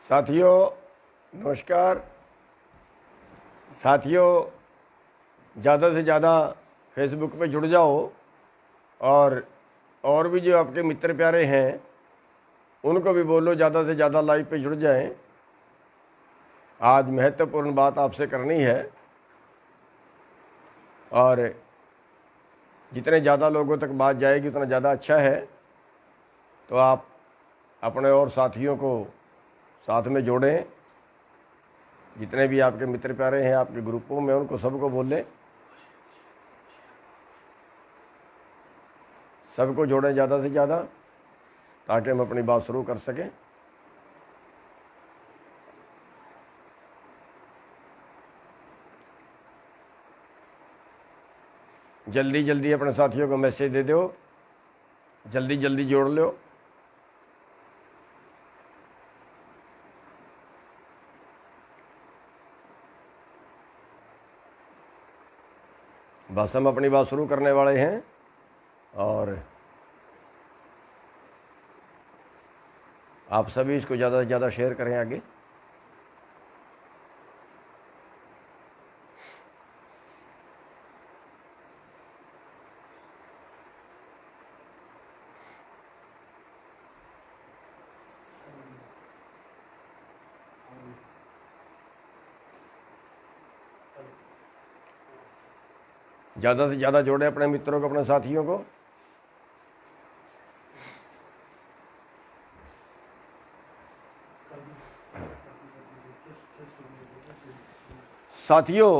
साथियों नमस्कार। साथियों ज़्यादा से ज़्यादा फेसबुक पे जुड़ जाओ और भी जो आपके मित्र प्यारे हैं उनको भी बोलो ज़्यादा से ज़्यादा लाइव पे जुड़ जाएं। आज महत्वपूर्ण बात आपसे करनी है और जितने ज़्यादा लोगों तक बात जाएगी उतना ज़्यादा अच्छा है। तो आप अपने और साथियों को साथ में जोड़ें। जितने भी आपके मित्र प्यारे हैं आपके ग्रुपों में उनको सबको बोलें, सबको जोड़ें ज़्यादा से ज़्यादा ताकि हम अपनी बात शुरू कर सकें। जल्दी जल्दी अपने साथियों को मैसेज दे दो, जल्दी जल्दी जोड़ लो। बस हम अपनी बात शुरू करने वाले हैं और आप सभी इसको ज़्यादा से ज़्यादा शेयर करें आगे। ज़्यादा से ज़्यादा जोड़ें अपने मित्रों को, अपने साथियों को। साथियों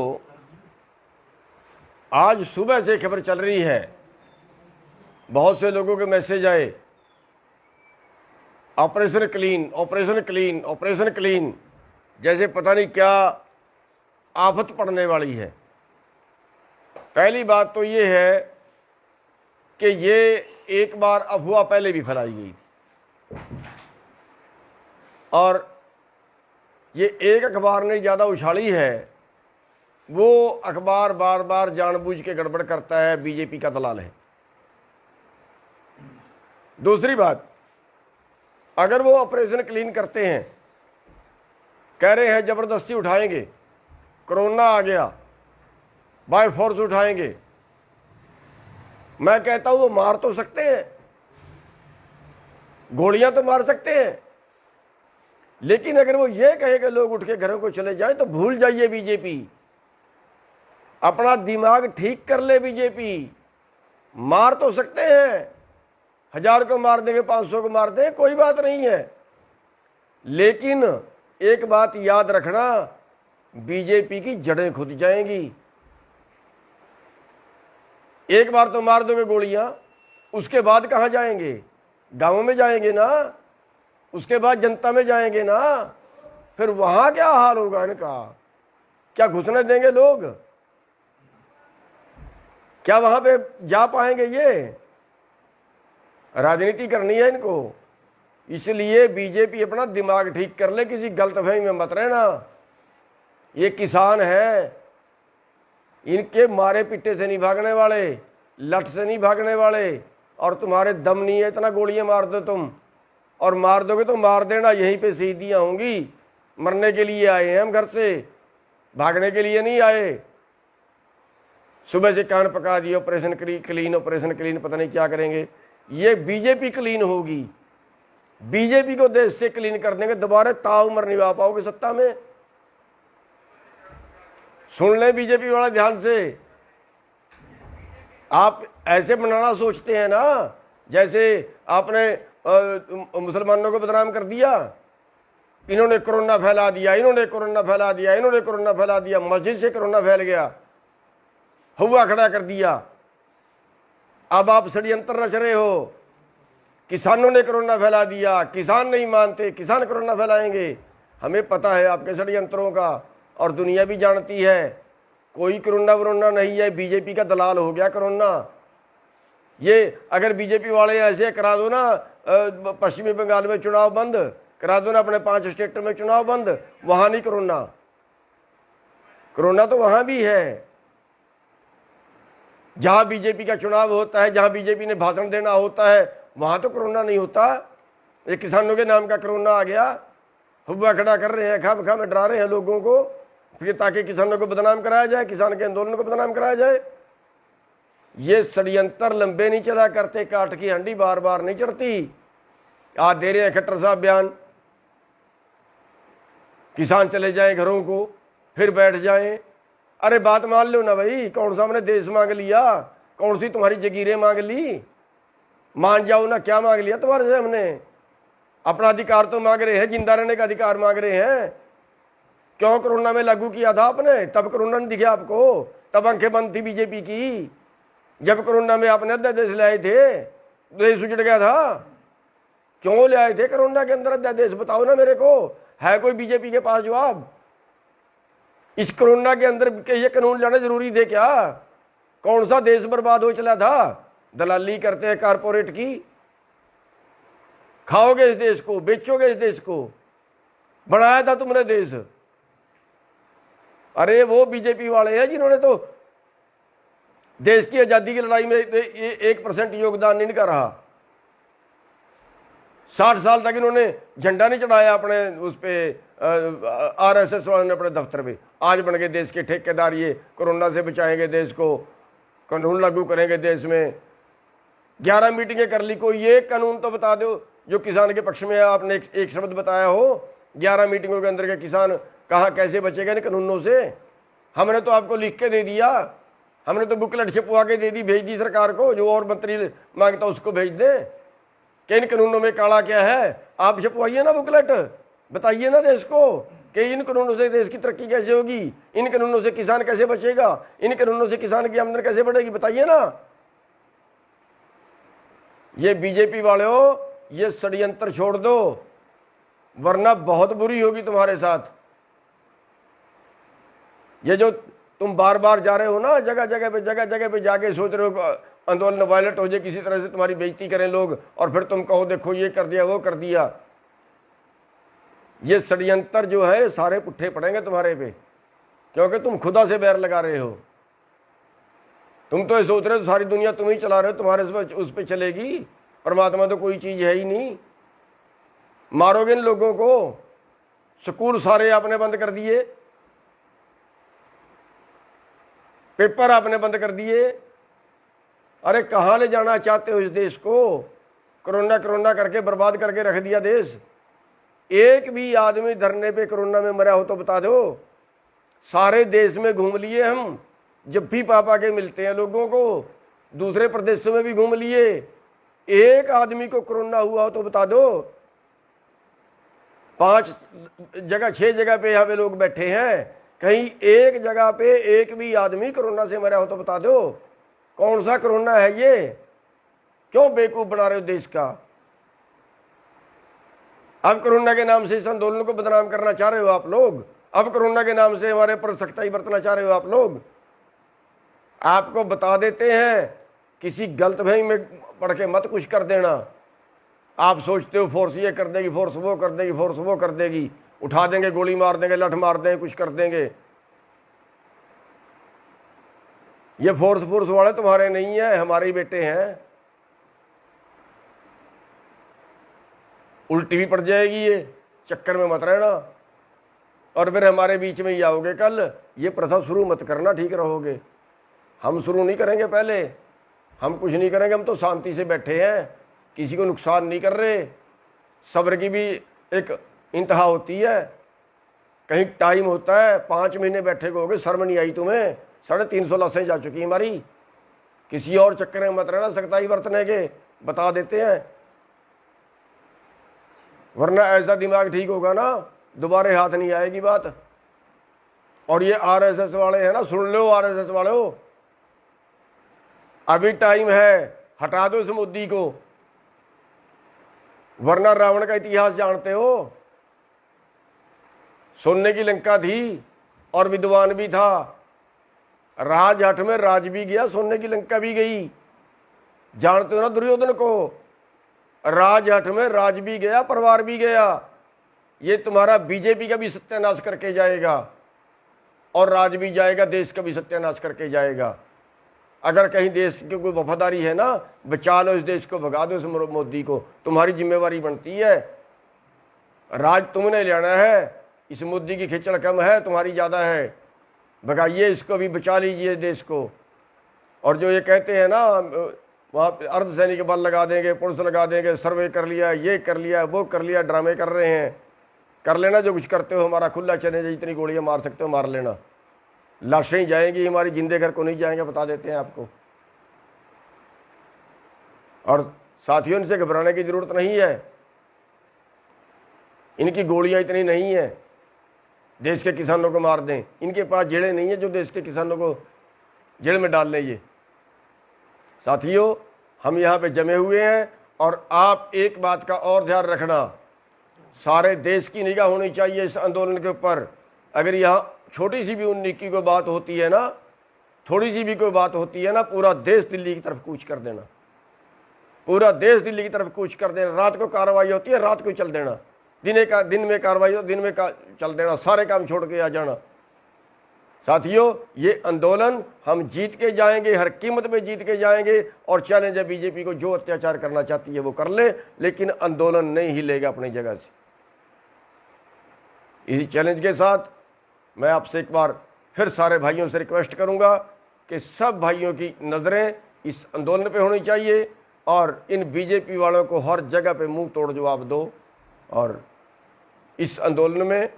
आज सुबह से खबर चल रही है, बहुत से लोगों के मैसेज आए, operation clean operation clean operation clean, जैसे पता नहीं क्या आफत पड़ने वाली है। पहली बात तो ये है कि ये एक बार अफवाह पहले भी फैलाई गई थी और ये एक अखबार ने ज़्यादा उछाली है। वो अखबार बार बार जानबूझ के गड़बड़ करता है, बीजेपी का दलाल है। दूसरी बात, अगर वो ऑपरेशन क्लीन करते हैं, कह रहे हैं ज़बरदस्ती उठाएंगे, कोरोना आ गया बाय फोर्स उठाएंगे, मैं कहता हूं वो मार तो सकते हैं, गोलियां तो मार सकते हैं, लेकिन अगर वो ये कहे कि लोग उठ के घरों को चले जाएं तो भूल जाइए बीजेपी। अपना दिमाग ठीक कर ले बीजेपी। मार तो सकते हैं, 1000 को मार देंगे, 500 को मार देंगे, कोई बात नहीं है, लेकिन एक बात याद रखना, बीजेपी की जड़ें खुद जाएंगी। एक बार तो मार दोगे गोलियां, उसके बाद कहां जाएंगे? गांवों में जाएंगे ना, उसके बाद जनता में जाएंगे ना, फिर वहां क्या हाल होगा इनका? क्या घुसने देंगे लोग? क्या वहां पे जा पाएंगे? ये राजनीति करनी है इनको। इसलिए बीजेपी अपना दिमाग ठीक कर ले, किसी गलतफहमी में मत रहना। ये किसान है, इनके मारे पिट्टे से नहीं भागने वाले, लठ से नहीं भागने वाले, और तुम्हारे दम नहीं है इतना गोलियां मार दो तुम, और मार दोगे तो मार देना, यहीं पे शहीदियां होंगी। मरने के लिए आए हैं हम घर से, भागने के लिए नहीं आए। सुबह से कान पका दिए ऑपरेशन क्लीन ऑपरेशन क्लीन, पता नहीं क्या करेंगे। ये बीजेपी क्लीन होगी, बीजेपी को देश से क्लीन कर देंगे, दोबारा ताउम्र नहीं आ पाओगे सत्ता में। सुन ले बीजेपी वाला ध्यान से। आप ऐसे बनाना सोचते हैं ना, जैसे आपने मुसलमानों को बदनाम कर दिया, इन्होंने कोरोना फैला दिया, इन्होंने कोरोना फैला दिया, इन्होंने कोरोना फैला दिया, मस्जिद से कोरोना फैल गया, हुआ खड़ा कर दिया। अब आप षड्यंत्र रच रहे हो, किसानों ने कोरोना फैला दिया, किसान नहीं मानते, किसान कोरोना फैलाएंगे। हमें पता है आपके षड्यंत्रों का, और दुनिया भी जानती है, कोई कोरोना वरोना नहीं है, बीजेपी का दलाल हो गया कोरोना। ये अगर बीजेपी वाले ऐसे करा दो ना, पश्चिमी बंगाल में चुनाव बंद करा दो ना, अपने 5 स्टेट में चुनाव बंद, वहां नहीं कोरोना, कोरोना तो वहां भी है। जहां बीजेपी का चुनाव होता है, जहां बीजेपी ने भाषण देना होता है, वहां तो कोरोना नहीं होता। ये किसानों के नाम का कोरोना आ गया, हुआ खड़ा कर रहे हैं, खा खा में डरा रहे हैं लोगों को, फिर ताकि किसानों को बदनाम कराया जाए, किसान के आंदोलन को बदनाम कराया जाए। ये षड्यंत्र लंबे नहीं चला करते, काट की हंडी बार बार नहीं चढ़ती। आज दे रहे हैं खट्टर साहब बयान, किसान चले जाएं घरों को, फिर बैठ जाएं। अरे बात मान लो ना भाई, कौन सा हमने देश मांग लिया, कौन सी तुम्हारी जगीरें मांग ली, मान जाओ ना। क्या मांग लिया तुम्हारे से हमने? अपना अधिकार तो मांग रहे हैं, जिंदा रहने का अधिकार मांग रहे हैं। क्यों कोरोना में लागू किया था आपने? तब कोरोना नहीं दिखे आपको, तब आंखें बंद थी बीजेपी की। जब कोरोना में आपने अध्यादेश ले आए थे, देश उजड़ गया था। क्यों ले आए थे कोरोना के अंदर अध्यादेश? बताओ ना मेरे को, है कोई बीजेपी के पास जवाब? इस कोरोना के अंदर के ये कानून लाना जरूरी थे क्या? कौन सा देश बर्बाद हो चला था? दलाली करते हैं कारपोरेट की। खाओगे इस देश को, बेचोगे इस देश को, बनाया था तुमने देश। अरे वो बीजेपी वाले हैं जिन्होंने तो देश की आजादी की लड़ाई में 1% योगदान नहीं कर रहा। 60 साल तक इन्होंने झंडा नहीं चढ़ाया अपने उस पे, RSS वालों ने अपने दफ्तर पे। आज बन गए देश के ठेकेदार, ये कोरोना से बचाएंगे देश को, कानून लागू करेंगे देश में। 11 मीटिंगें कर ली, कोई एक कानून तो बता दो जो किसान के पक्ष में आपने एक शब्द बताया हो। 11 मीटिंगों के अंदर के किसान कहाँ कैसे बचेगा इन कानूनों से? हमने तो आपको लिख के दे दिया, हमने तो बुकलेट छपवा के दे दी, भेज दी सरकार को, जो और मंत्री मांगता उसको भेज दे कि इन कानूनों में काला क्या है। आप छपवाइए ना बुकलेट, बताइए ना देश को कि इन कानूनों से देश की तरक्की कैसे होगी, इन कानूनों से किसान कैसे बचेगा, इन कानूनों से किसान की आमदनी कैसे बढ़ेगी, बताइए ना। ये बीजेपी वाले हो, ये षड्यंत्र छोड़ दो, वरना बहुत बुरी होगी तुम्हारे साथ। ये जो तुम बार बार जा रहे हो ना, जगह जगह पे जाके सोच रहे हो आंदोलन वायलेट हो जाए, किसी तरह से तुम्हारी बेइज्जती करें लोग, और फिर तुम कहो देखो ये कर दिया वो कर दिया। ये षड्यंत्र जो है सारे पुट्ठे पड़ेंगे तुम्हारे पे, क्योंकि तुम खुदा से बैर लगा रहे हो। तुम तो ये सोच रहे हो सारी दुनिया तुम ही चला रहे हो, तुम्हारे उस पे चलेगी। परमात्मा तो कोई चीज है ही नहीं। मारोगे इन लोगों को। स्कूल सारे आपने बंद कर दिए, पेपर आपने बंद कर दिए। अरे कहाँ ले जाना चाहते हो इस देश को? कोरोना कोरोना करके बर्बाद करके रख दिया देश। एक भी आदमी धरने पे कोरोना में मरा हो तो बता दो। सारे देश में घूम लिए हम, जब भी पापा के मिलते हैं लोगों को, दूसरे प्रदेशों में भी घूम लिए। एक आदमी को कोरोना हुआ हो तो बता दो। 5 जगह 6 जगह पे यहाँ पे लोग बैठे हैं, कहीं एक जगह पे एक भी आदमी कोरोना से मरा हो तो बता दो। कौन सा कोरोना है ये? क्यों बेवकूफ बना रहे हो देश का? अब कोरोना के नाम से इस आंदोलन को बदनाम करना चाह रहे हो आप लोग। अब कोरोना के नाम से हमारे पर सख्ताई बरतना चाह रहे हो आप लोग। आपको बता देते हैं, किसी गलतफहमी में पढ़ के मत कुछ कर देना। आप सोचते हो फोर्स ये कर देगी, फोर्स वो कर देगी, फोर्स वो कर देगी, उठा देंगे, गोली मार देंगे, लठ मार देंगे, कुछ कर देंगे। ये फोर्स वाले तुम्हारे नहीं है, हमारे ही बेटे हैं। उल्टी भी पड़ जाएगी, ये चक्कर में मत रहना, और फिर हमारे बीच में ही आओगे कल। ये प्रथा शुरू मत करना, ठीक रहोगे। हम शुरू नहीं करेंगे, पहले हम कुछ नहीं करेंगे। हम तो शांति से बैठे हैं, किसी को नुकसान नहीं कर रहे। सब्र की भी एक इंतहा होती है, कहीं टाइम होता है। 5 महीने बैठे हो गए, शर्म नहीं आई तुम्हें? 350 लाशें जा चुकी हमारी। किसी और चक्कर में मत रहना सख्ताई बरतने के, बता देते हैं, वरना ऐसा दिमाग ठीक होगा ना, दोबारा हाथ नहीं आएगी बात। और ये RSS वाले हैं ना, सुन लो RSS वाले हो, अभी टाइम है, हटा दो इस मोदी को, वरना रावण का इतिहास जानते हो। सोने की लंका थी और विद्वान भी था, राजहट में राज भी गया, सोने की लंका भी गई। जानते हो ना दुर्योधन को? राजहट में राज भी गया, परिवार भी गया। ये तुम्हारा बीजेपी का भी सत्यानाश करके जाएगा, और राज भी जाएगा, देश का भी सत्यानाश करके जाएगा। अगर कहीं देश की कोई वफादारी है ना, बचा लो इस देश को, भगा दो इस मोदी को, तुम्हारी जिम्मेवारी बनती है। राज तुमने लेना है, इस मुद्दे की खिचड़ कम है, तुम्हारी ज़्यादा है, भगाइए इसको भी, बचा लीजिए देश को। और जो ये कहते हैं ना वहाँ पे अर्धसैनिक बल लगा देंगे, पुलिस लगा देंगे, सर्वे कर लिया, ये कर लिया, वो कर लिया, ड्रामे कर रहे हैं। कर लेना जो कुछ करते हो, हमारा खुला चैलेंज है, जितनी गोलियां मार सकते हो मार लेना, लाशें ही जाएंगी हमारी, जिंदे घर को नहीं जाएंगे, बता देते हैं आपको। और साथियों, इनसे घबराने की जरूरत नहीं है, इनकी गोलियां इतनी नहीं है देश के किसानों को मार दें, इनके पास जेलें नहीं है जो देश के किसानों को जेल में डाल लें। ये साथियों, हम यहाँ पे जमे हुए हैं, और आप एक बात का और ध्यान रखना, सारे देश की निगाह होनी चाहिए इस आंदोलन के ऊपर। अगर यहाँ छोटी सी भी उन्नीस की कोई बात होती है ना, थोड़ी सी भी कोई बात होती है ना, पूरा देश दिल्ली की तरफ कूच कर देना, पूरा देश दिल्ली की तरफ कूच कर देना। रात को कार्रवाई होती है, रात को चल देना, दिन में कार्रवाई हो, दिन में चल देना, सारे काम छोड़ के आ जाना। साथियों, ये आंदोलन हम जीत के जाएंगे, हर कीमत पे जीत के जाएंगे। और चैलेंज है बीजेपी को, जो अत्याचार करना चाहती है वो कर ले, लेकिन आंदोलन नहीं हिलेगा अपनी जगह से। इसी चैलेंज के साथ मैं आपसे एक बार फिर सारे भाइयों से रिक्वेस्ट करूंगा कि सब भाइयों की नज़रें इस आंदोलन पे होनी चाहिए, और इन बीजेपी वालों को हर जगह पे मुंह तोड़ जवाब दो। और इस आंदोलन में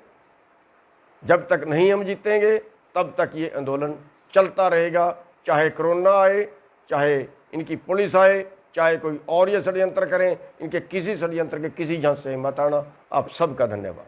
जब तक नहीं हम जीतेंगे, तब तक ये आंदोलन चलता रहेगा, चाहे कोरोना आए, चाहे इनकी पुलिस आए, चाहे कोई और ये षड्यंत्र करें। इनके किसी षड्यंत्र के किसी झांसे से मत आना। आप सबका धन्यवाद।